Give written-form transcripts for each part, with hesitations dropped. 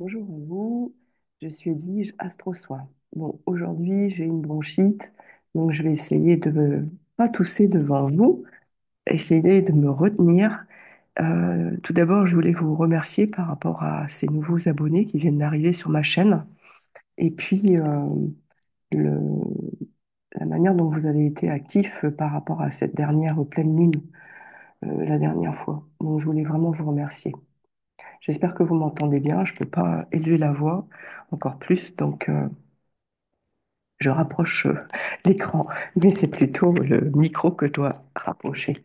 Bonjour à vous, je suis Edwige Astrosoin. Bon, aujourd'hui j'ai une bronchite, donc je vais essayer de ne pas tousser devant vous, essayer de me retenir. Tout d'abord, je voulais vous remercier par rapport à ces nouveaux abonnés qui viennent d'arriver sur ma chaîne, et puis le- la manière dont vous avez été actif par rapport à cette dernière pleine lune la dernière fois. Donc je voulais vraiment vous remercier. J'espère que vous m'entendez bien. Je ne peux pas élever la voix encore plus, donc je rapproche l'écran, mais c'est plutôt le micro que je dois rapprocher.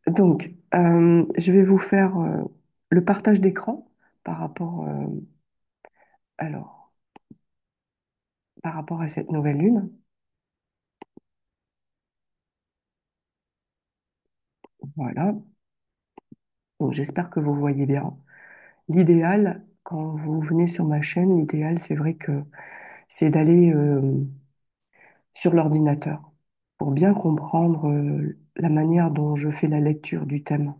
Donc, je vais vous faire le partage d'écran par rapport, alors, par rapport à cette nouvelle lune. Voilà. Donc, j'espère que vous voyez bien. L'idéal, quand vous venez sur ma chaîne, l'idéal, c'est vrai que c'est d'aller sur l'ordinateur pour bien comprendre la manière dont je fais la lecture du thème.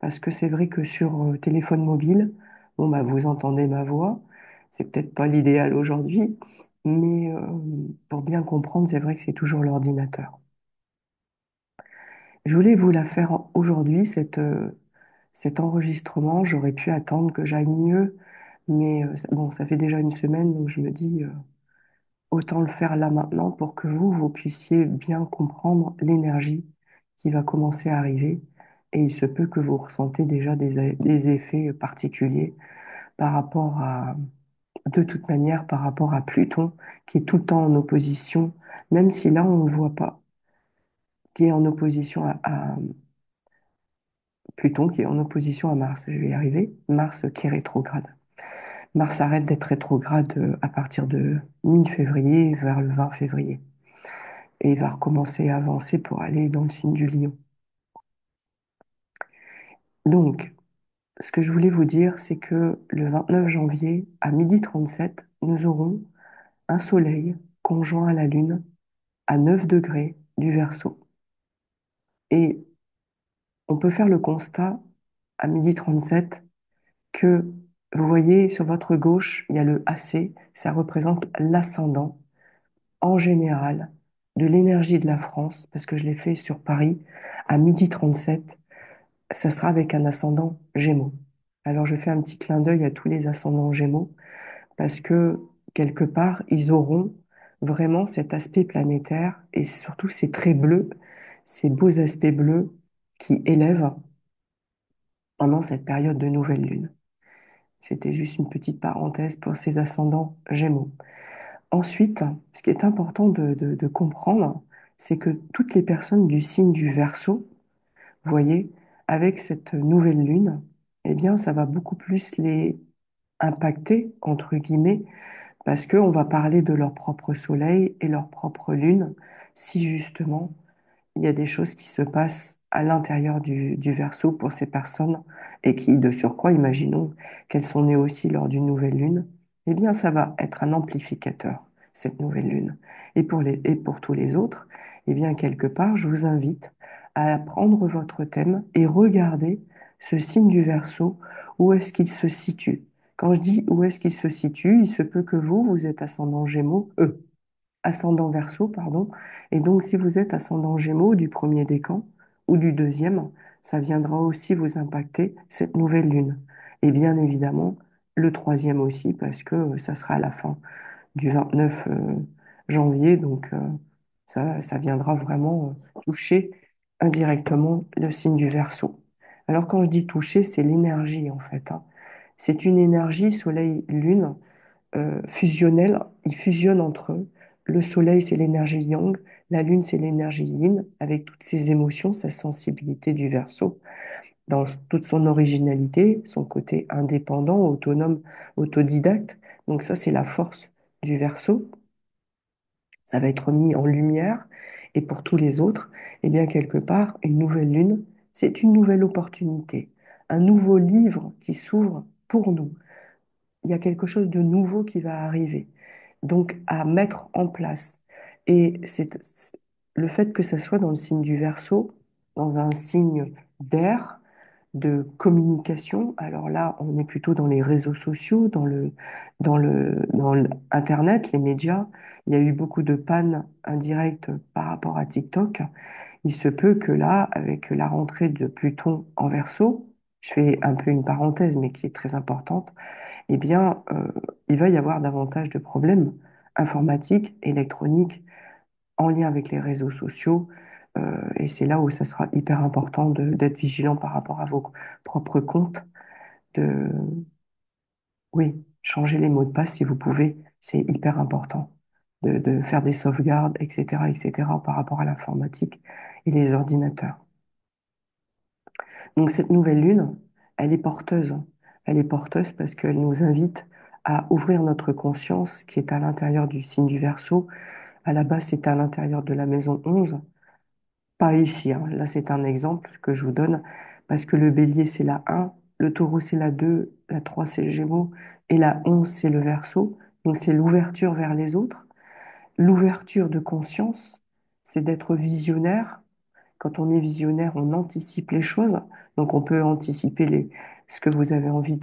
Parce que c'est vrai que sur téléphone mobile, bon, bah, vous entendez ma voix, c'est peut-être pas l'idéal aujourd'hui, mais pour bien comprendre, c'est vrai que c'est toujours l'ordinateur. Je voulais vous la faire aujourd'hui, cet enregistrement. J'aurais pu attendre que j'aille mieux, mais bon, ça fait déjà une semaine, donc je me dis, autant le faire là maintenant pour que vous puissiez bien comprendre l'énergie qui va commencer à arriver. Et il se peut que vous ressentez déjà des effets particuliers par rapport à, de toute manière, par rapport à Pluton, qui est tout le temps en opposition, même si là, on ne le voit pas, qui est en opposition à Pluton, qui est en opposition à Mars. Je vais y arriver. Mars qui est rétrograde. Mars arrête d'être rétrograde à partir de mi-février vers le 20 février. Et il va recommencer à avancer pour aller dans le signe du Lion. Donc, ce que je voulais vous dire, c'est que le 29 janvier, à 12h37, nous aurons un soleil conjoint à la Lune à 9 degrés du Verseau. Et on peut faire le constat à 12h37 que vous voyez sur votre gauche, il y a le AC, ça représente l'ascendant en général de l'énergie de la France, parce que je l'ai fait sur Paris à 12h37. Ça sera avec un ascendant Gémeaux. Alors je fais un petit clin d'œil à tous les ascendants Gémeaux parce que quelque part, ils auront vraiment cet aspect planétaire et surtout ces traits bleus, ces beaux aspects bleus qui élèvent pendant cette période de nouvelle lune. C'était juste une petite parenthèse pour ces ascendants Gémeaux. Ensuite, ce qui est important de comprendre, c'est que toutes les personnes du signe du Verseau, vous voyez, avec cette nouvelle lune, eh bien, ça va beaucoup plus les impacter, entre guillemets, parce qu'on va parler de leur propre soleil et leur propre lune, si justement il y a des choses qui se passent à l'intérieur du Verseau pour ces personnes et qui, de surcroît, imaginons qu'elles sont nées aussi lors d'une nouvelle lune, eh bien, ça va être un amplificateur, cette nouvelle lune. Et pour tous les autres, eh bien, quelque part, je vous invite à prendre votre thème et regarder ce signe du Verseau, où est-ce qu'il se situe. Quand je dis où est-ce qu'il se situe, il se peut que vous êtes ascendant Gémeaux, ascendant Verseau, pardon. Et donc, si vous êtes ascendant Gémeaux du premier décan ou du deuxième, ça viendra aussi vous impacter cette nouvelle lune. Et bien évidemment, le troisième aussi, parce que ça sera à la fin du 29 janvier. Donc, ça viendra vraiment toucher indirectement le signe du Verseau. Alors, quand je dis toucher, c'est l'énergie, en fait, hein. C'est une énergie Soleil-Lune fusionnels, ils fusionnent entre eux. Le soleil, c'est l'énergie yang, la lune, c'est l'énergie yin, avec toutes ses émotions, sa sensibilité du Verseau, dans toute son originalité, son côté indépendant, autonome, autodidacte. Donc ça, c'est la force du Verseau. Ça va être mis en lumière. Et pour tous les autres, eh bien, quelque part, une nouvelle lune, c'est une nouvelle opportunité, un nouveau livre qui s'ouvre pour nous. Il y a quelque chose de nouveau qui va arriver. Donc, à mettre en place. Et le fait que ça soit dans le signe du Verseau, dans un signe d'air, de communication. Alors là, on est plutôt dans les réseaux sociaux, dans Internet, les médias. Il y a eu beaucoup de pannes indirectes par rapport à TikTok. Il se peut que là, avec la rentrée de Pluton en Verseau, je fais un peu une parenthèse, mais qui est très importante, eh bien, il va y avoir davantage de problèmes informatiques, électroniques, en lien avec les réseaux sociaux. Et c'est là où ça sera hyper important d'être vigilant par rapport à vos propres comptes, de, oui, changer les mots de passe si vous pouvez, c'est hyper important. De faire des sauvegardes, etc., par rapport à l'informatique et les ordinateurs. Donc cette nouvelle lune, elle est porteuse. Elle est porteuse parce qu'elle nous invite à ouvrir notre conscience qui est à l'intérieur du signe du Verseau. À la base, c'est à l'intérieur de la maison 11. Pas ici, hein. Là, c'est un exemple que je vous donne parce que le bélier, c'est la 1, le taureau, c'est la 2, la 3, c'est le gémeaux et la 11, c'est le Verseau. Donc, c'est l'ouverture vers les autres. L'ouverture de conscience, c'est d'être visionnaire. Quand on est visionnaire, on anticipe les choses. Donc, on peut anticiper ce que vous avez envie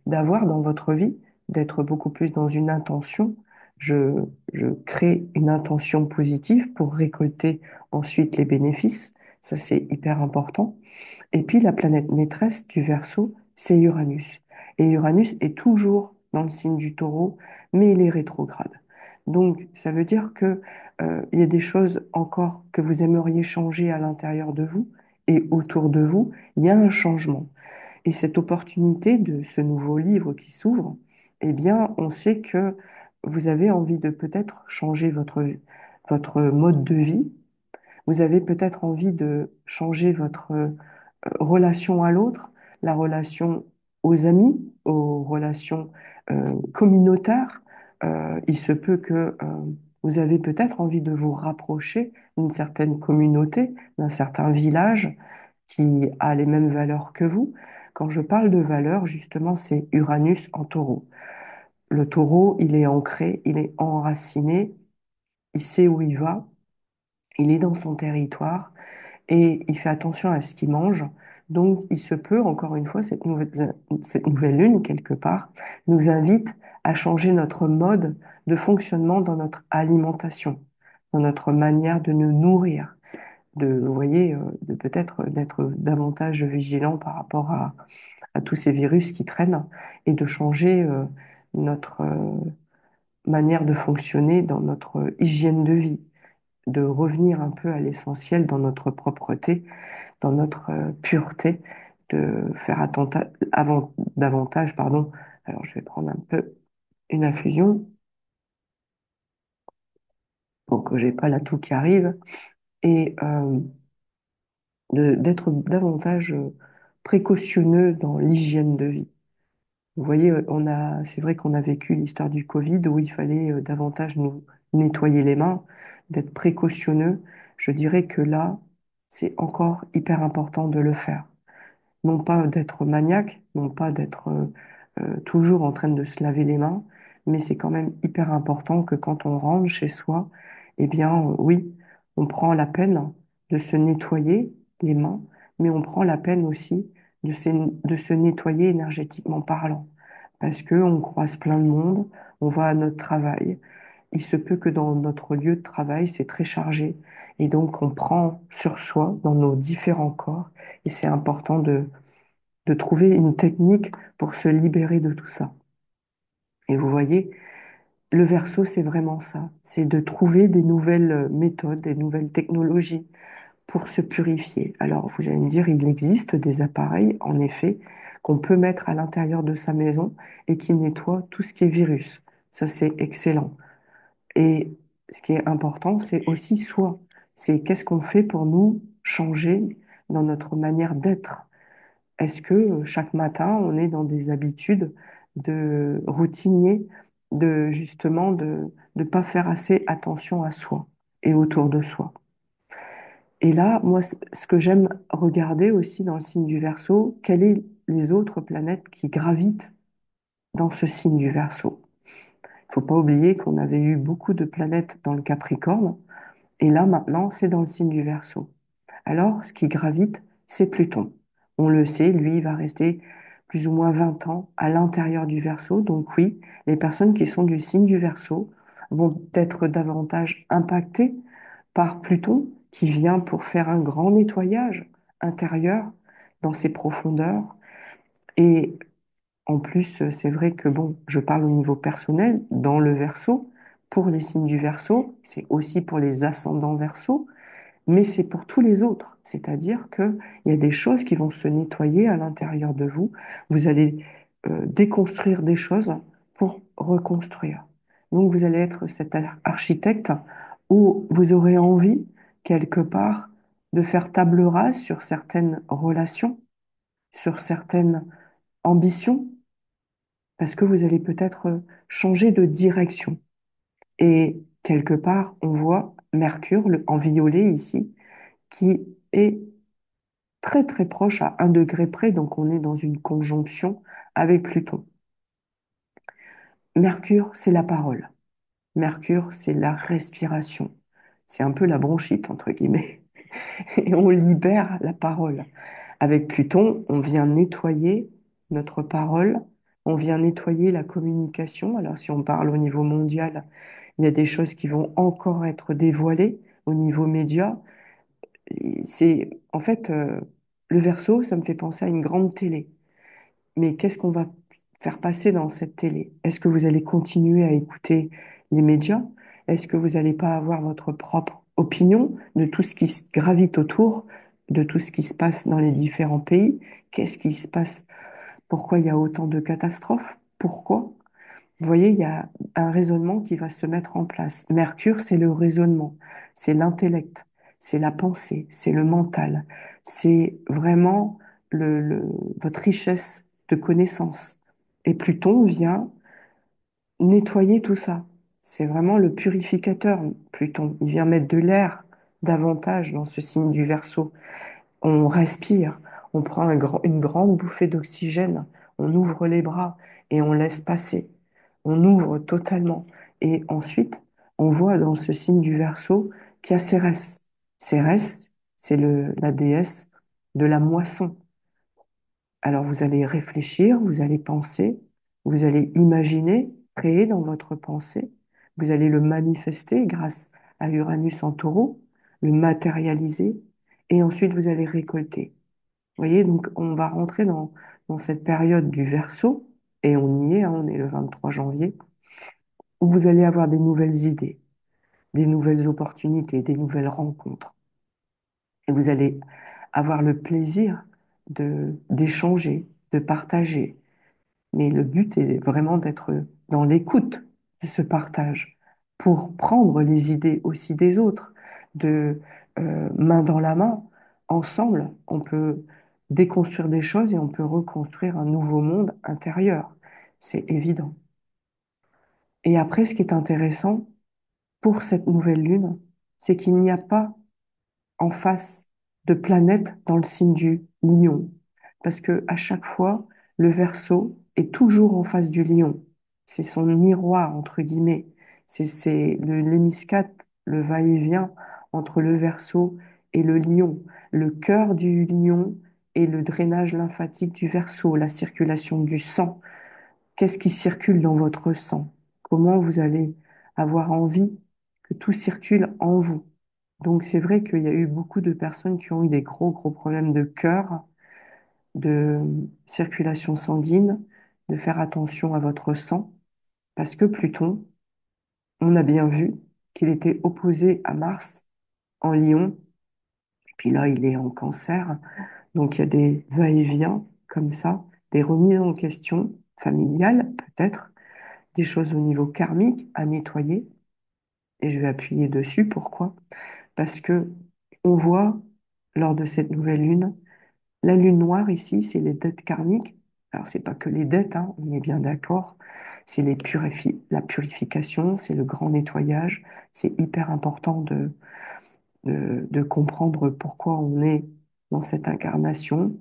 d'avoir dans votre vie, d'être beaucoup plus dans une intention. Je, je crée une intention positive pour récolter ensuite les bénéfices. Ça, c'est hyper important. Et puis la planète maîtresse du Verseau, c'est Uranus. Et Uranus est toujours dans le signe du Taureau, mais il est rétrograde. Donc ça veut dire que il y a des choses encore que vous aimeriez changer à l'intérieur de vous et autour de vous. Il y a un changement. Et cette opportunité de ce nouveau livre qui s'ouvre, eh bien, on sait que vous avez envie de peut-être changer votre mode de vie. Vous avez peut-être envie de changer votre relation à l'autre, la relation aux amis, aux relations communautaires. Il se peut que vous avez peut-être envie de vous rapprocher d'une certaine communauté, d'un certain village qui a les mêmes valeurs que vous. Quand je parle de valeurs, justement, c'est Uranus en taureau. Le taureau, il est ancré, il est enraciné, il sait où il va, il est dans son territoire et il fait attention à ce qu'il mange. Donc, il se peut, encore une fois, cette nouvelle lune, quelque part, nous invite à changer notre mode de fonctionnement dans notre alimentation, dans notre manière de nous nourrir, vous voyez, de peut-être d'être davantage vigilant par rapport à tous ces virus qui traînent et de changer notre manière de fonctionner dans notre hygiène de vie, de revenir un peu à l'essentiel dans notre propreté, dans notre pureté, de faire davantage, pardon. Alors, je vais prendre un peu une infusion pour que j'ai pas la toux qui arrive et d'être davantage précautionneux dans l'hygiène de vie. Vous voyez, c'est vrai qu'on a vécu l'histoire du Covid où il fallait davantage nous nettoyer les mains, d'être précautionneux. Je dirais que là, c'est encore hyper important de le faire. Non pas d'être maniaque, non pas d'être toujours en train de se laver les mains, mais c'est quand même hyper important que quand on rentre chez soi, eh bien, oui, on prend la peine de se nettoyer les mains, mais on prend la peine aussi de se nettoyer énergétiquement parlant, parce que on croise plein de monde, on va à notre travail. Il se peut que dans notre lieu de travail, c'est très chargé, et donc on prend sur soi, dans nos différents corps, et c'est important de trouver une technique pour se libérer de tout ça. Et vous voyez, le verso, c'est vraiment ça. C'est de trouver des nouvelles méthodes, des nouvelles technologies pour se purifier. Alors, vous allez me dire, il existe des appareils, en effet, qu'on peut mettre à l'intérieur de sa maison et qui nettoient tout ce qui est virus. Ça, c'est excellent. Et ce qui est important, c'est aussi soi. C'est qu'est-ce qu'on fait pour nous changer dans notre manière d'être. Est-ce que chaque matin, on est dans des habitudes de routinier, de justement de pas faire assez attention à soi et autour de soi? Et là, moi, ce que j'aime regarder aussi dans le signe du Verseau, quelles sont les autres planètes qui gravitent dans ce signe du Verseau? Il faut pas oublier qu'on avait eu beaucoup de planètes dans le Capricorne, et là maintenant, c'est dans le signe du Verseau. Alors, ce qui gravite, c'est Pluton. On le sait, lui, il va rester plus ou moins 20 ans à l'intérieur du Verseau. Donc oui, les personnes qui sont du signe du Verseau vont être davantage impactées par Pluton qui vient pour faire un grand nettoyage intérieur dans ses profondeurs. Et en plus, c'est vrai que bon, je parle au niveau personnel, dans le Verseau, pour les signes du Verseau, c'est aussi pour les ascendants Verseau, mais c'est pour tous les autres. C'est-à-dire qu'il y a des choses qui vont se nettoyer à l'intérieur de vous. Vous allez déconstruire des choses pour reconstruire. Donc vous allez être cet architecte où vous aurez envie, quelque part, de faire table rase sur certaines relations, sur certaines ambitions, parce que vous allez peut-être changer de direction. Et quelque part, on voit Mercure en violet ici, qui est très très proche à 1 degré près, donc on est dans une conjonction avec Pluton. Mercure, c'est la parole. Mercure, c'est la respiration. C'est un peu la bronchite, entre guillemets. Et on libère la parole. Avec Pluton, on vient nettoyer notre parole, on vient nettoyer la communication. Alors si on parle au niveau mondial, il y a des choses qui vont encore être dévoilées au niveau média. C'est en fait le Verseau, ça me fait penser à une grande télé. Mais qu'est-ce qu'on va faire passer dans cette télé? Est-ce que vous allez continuer à écouter les médias? Est-ce que vous n'allez pas avoir votre propre opinion de tout ce qui se gravite autour, de tout ce qui se passe dans les différents pays? Qu'est-ce qui se passe? Pourquoi il y a autant de catastrophes? Pourquoi? Vous voyez, il y a un raisonnement qui va se mettre en place. Mercure, c'est le raisonnement, c'est l'intellect, c'est la pensée, c'est le mental, c'est vraiment le- votre richesse de connaissances. Et Pluton vient nettoyer tout ça. C'est vraiment le purificateur, Pluton. Il vient mettre de l'air davantage dans ce signe du Verseau. On respire, on prend une grande bouffée d'oxygène, on ouvre les bras et on laisse passer. On ouvre totalement. Et ensuite, on voit dans ce signe du Verseau qu'il y a Cérès. Cérès, c'est la déesse de la moisson. Alors vous allez réfléchir, vous allez penser, vous allez imaginer, créer dans votre pensée, vous allez le manifester grâce à Uranus en taureau, le matérialiser, et ensuite vous allez récolter. Vous voyez, donc on va rentrer dans cette période du Verseau, et on y est, hein, on est le 23 janvier, où vous allez avoir des nouvelles idées, des nouvelles opportunités, des nouvelles rencontres. Et vous allez avoir le plaisir d'échanger, de partager. Mais le but est vraiment d'être dans l'écoute de ce partage pour prendre les idées aussi des autres, de main dans la main, ensemble, on peut déconstruire des choses et on peut reconstruire un nouveau monde intérieur. C'est évident. Et après, ce qui est intéressant pour cette nouvelle lune, c'est qu'il n'y a pas en face de planètes dans le signe du lion. Parce que à chaque fois, le Verseau est toujours en face du lion. C'est son miroir, entre guillemets. C'est l'hémiscate, le va-et-vient entre le Verseau et le lion. Le cœur du lion et le drainage lymphatique du Verseau, la circulation du sang. Qu'est-ce qui circule dans votre sang? Comment vous allez avoir envie que tout circule en vous? Donc c'est vrai qu'il y a eu beaucoup de personnes qui ont eu des gros, gros problèmes de cœur, de circulation sanguine, de faire attention à votre sang, parce que Pluton, on a bien vu qu'il était opposé à Mars en Lion, puis là il est en Cancer, donc il y a des va-et-vient comme ça, des remises en question familiales peut-être, des choses au niveau karmique à nettoyer, et je vais appuyer dessus. Pourquoi? Parce que on voit lors de cette nouvelle lune, la lune noire ici, c'est les dettes karmiques. Alors c'est pas que les dettes, hein, on est bien d'accord. C'est la purification, c'est le grand nettoyage. C'est hyper important de comprendre pourquoi on est dans cette incarnation,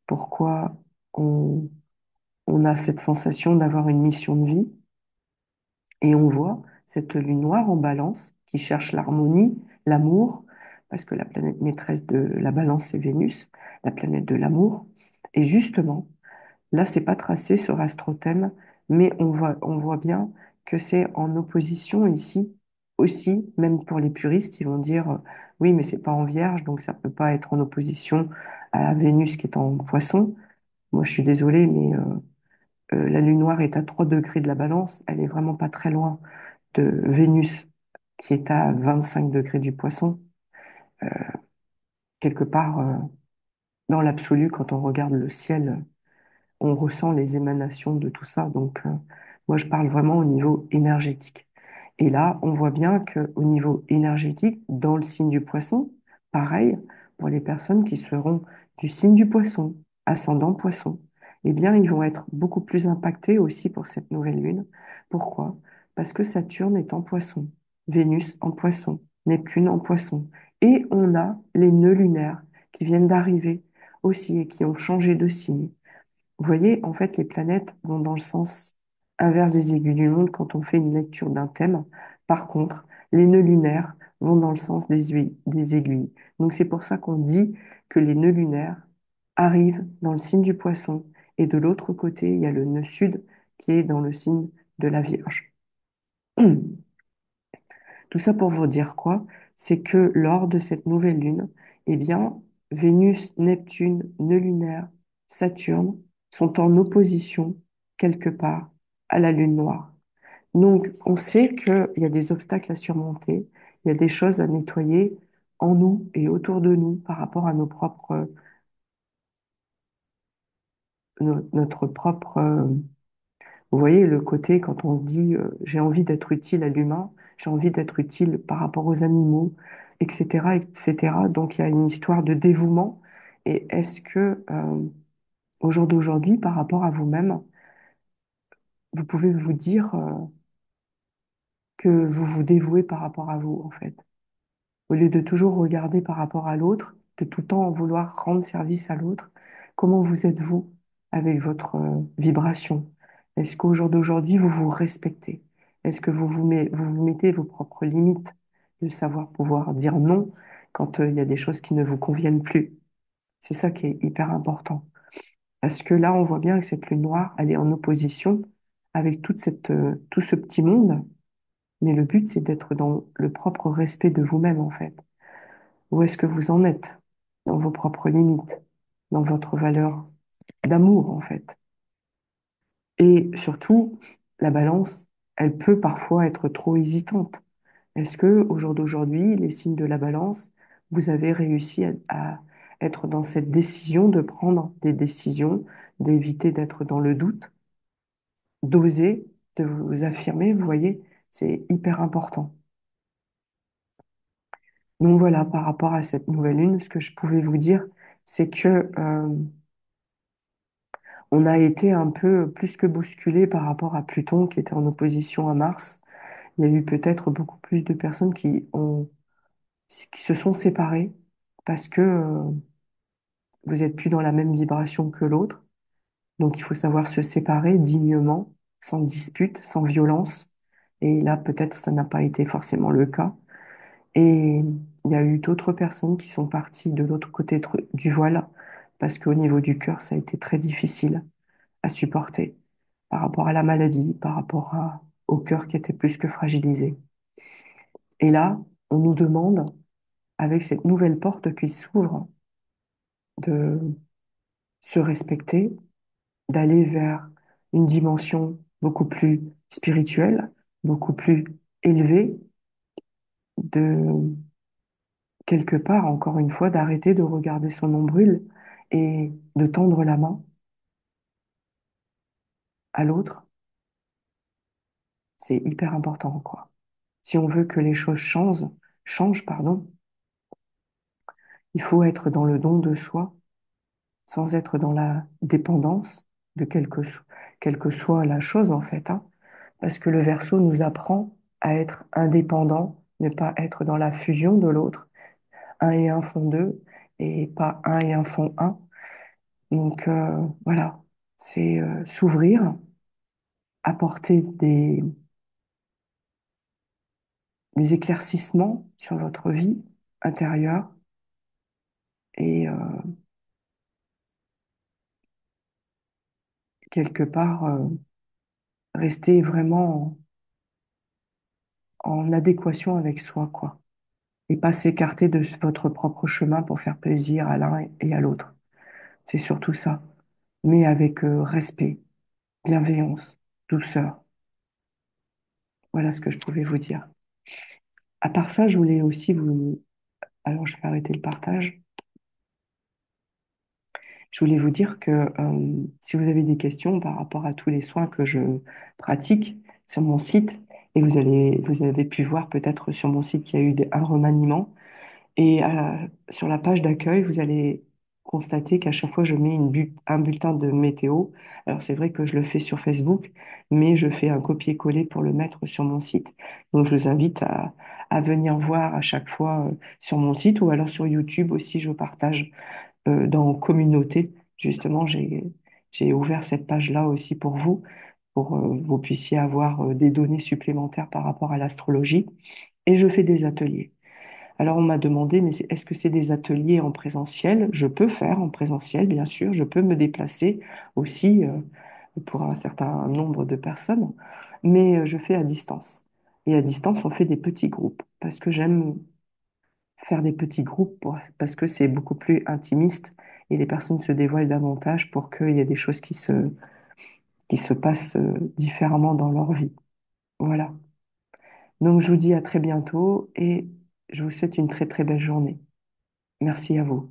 pourquoi on, on a cette sensation d'avoir une mission de vie. Et on voit cette lune noire en balance qui cherche l'harmonie, l'amour. parce que la planète maîtresse de la balance, c'est Vénus, la planète de l'amour. Et justement, là, c'est pas tracé sur astrothème, mais on voit bien que c'est en opposition ici aussi, même pour les puristes, ils vont dire oui, mais c'est pas en Vierge, donc ça peut pas être en opposition à la Vénus qui est en Poisson. Moi, je suis désolée, mais la Lune noire est à 3 degrés de la Balance, elle est vraiment pas très loin de Vénus qui est à 25 degrés du Poisson. Euh, Quelque part, dans l'absolu, quand on regarde le ciel, on ressent les émanations de tout ça. Donc, moi, je parle vraiment au niveau énergétique. Et là, on voit bien que au niveau énergétique, dans le signe du poisson, pareil, pour les personnes qui seront du signe du poisson, ascendant poisson, eh bien, ils vont être beaucoup plus impactés aussi pour cette nouvelle lune. Pourquoi? Parce que Saturne est en poisson, Vénus en poisson, Neptune en poisson. Et on a les nœuds lunaires qui viennent d'arriver aussi et qui ont changé de signe. Vous voyez, en fait, les planètes vont dans le sens inverse des aiguilles du monde quand on fait une lecture d'un thème. Par contre, les nœuds lunaires vont dans le sens des aiguilles. Donc c'est pour ça qu'on dit que les nœuds lunaires arrivent dans le signe du Poisson et de l'autre côté, il y a le nœud sud qui est dans le signe de la Vierge. Tout ça pour vous dire quoi? C'est que lors de cette nouvelle lune, eh bien, Vénus, Neptune, nœud lunaire, Saturne sont en opposition quelque part à la lune noire. Donc, on sait qu'il y a des obstacles à surmonter, il y a des choses à nettoyer en nous et autour de nous par rapport à nos propres, notre propre vous voyez le côté quand on se dit j'ai envie d'être utile à l'humain, j'ai envie d'être utile par rapport aux animaux, etc., etc. Donc il y a une histoire de dévouement. Et est-ce que au jour d'aujourd'hui, par rapport à vous-même, vous pouvez vous dire que vous vous dévouez par rapport à vous, en fait? Au lieu de toujours regarder par rapport à l'autre, de tout le temps vouloir rendre service à l'autre, comment vous êtes-vous avec votre vibration? Est-ce qu'au jour d'aujourd'hui, vous vous respectez? Est-ce que vous vous mettez vos propres limites, de savoir pouvoir dire non quand il y a des choses qui ne vous conviennent plus? C'est ça qui est hyper important. Parce que là, on voit bien que cette lune noire, elle est en opposition avec tout ce petit monde, mais le but, c'est d'être dans le propre respect de vous-même, en fait. Où est-ce que vous en êtes dans vos propres limites, dans votre valeur d'amour, en fait? Et surtout, la balance, elle peut parfois être trop hésitante. Est-ce que, au jour d'aujourd'hui, les signes de la balance, vous avez réussi à être dans cette décision de prendre des décisions, d'éviter d'être dans le doute, d'oser, de vous affirmer, vous voyez, c'est hyper important. Donc voilà, par rapport à cette nouvelle lune, ce que je pouvais vous dire, c'est que on a été un peu plus que bousculé par rapport à Pluton qui était en opposition à Mars. Il y a eu peut-être beaucoup plus de personnes qui se sont séparées parce que vous n'êtes plus dans la même vibration que l'autre. Donc il faut savoir se séparer dignement, sans dispute, sans violence. Et là, peut-être ça n'a pas été forcément le cas. Et il y a eu d'autres personnes qui sont parties de l'autre côté du voile parce qu'au niveau du cœur, ça a été très difficile à supporter par rapport à la maladie, au cœur qui était plus que fragilisé. Et là, on nous demande, avec cette nouvelle porte qui s'ouvre, de se respecter, d'aller vers une dimension beaucoup plus spirituelle, beaucoup plus élevée, de quelque part, encore une fois, d'arrêter de regarder son nombril et de tendre la main à l'autre. C'est hyper important, quoi. Si on veut que les choses changent, pardon, il faut être dans le don de soi sans être dans la dépendance de quelle que soit la chose, en fait, hein. Parce que le verso nous apprend à être indépendant, ne pas être dans la fusion de l'autre. Un et un font deux, et pas un et un font un. Donc, voilà, c'est s'ouvrir, apporter des éclaircissements sur votre vie, intérieure et quelque part rester vraiment en adéquation avec soi, quoi. Et pas s'écarter de votre propre chemin pour faire plaisir à l'un et à l'autre. C'est surtout ça. Mais avec respect, bienveillance, douceur. Voilà ce que je pouvais vous dire. À part ça, je voulais aussi vous... Alors, je vais arrêter le partage. Je voulais vous dire que si vous avez des questions par rapport à tous les soins que je pratique sur mon site, et vous avez pu voir peut-être sur mon site qu'il y a eu un remaniement, et sur la page d'accueil, vous allez constater qu'à chaque fois, je mets un bulletin de météo. Alors, c'est vrai que je le fais sur Facebook, mais je fais un copier-coller pour le mettre sur mon site. Donc, je vous invite à venir voir à chaque fois sur mon site ou alors sur YouTube aussi, je partage dans communauté. Justement, j'ai ouvert cette page-là aussi pour vous puissiez avoir des données supplémentaires par rapport à l'astrologie. Et je fais des ateliers. Alors, on m'a demandé, mais est-ce que c'est des ateliers en présentiel? Je peux faire en présentiel, bien sûr. Je peux me déplacer aussi pour un certain nombre de personnes, mais je fais à distance. Et à distance, on fait des petits groupes parce que j'aime faire des petits groupes parce que c'est beaucoup plus intimiste et les personnes se dévoilent davantage pour qu'il y ait des choses qui se passent différemment dans leur vie. Voilà. Donc, je vous dis à très bientôt et je vous souhaite une très très belle journée. Merci à vous.